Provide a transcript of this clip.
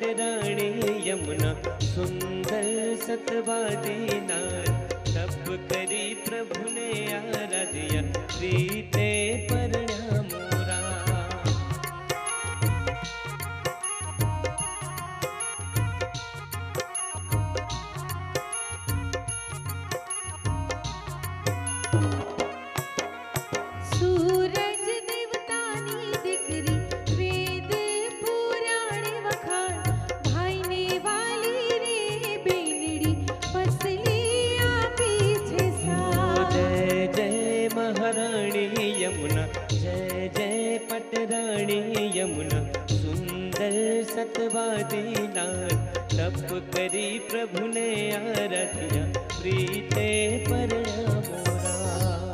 पटराणी यमुना सुंदर सतवादी नार। तप करी प्रभु ने आराध्या प्रीते परण्या मोरा। सूरज देवतानी दिकरी वेद पुराण वखाण। भाईने वाली रे बेनड़ी पसली आपी छे सा। जय जय महाराणी यमुना जय जय पटराणी यमुना सुंदर सतवादी नार। तप करी प्रभु ने आराध्या प्रीते पर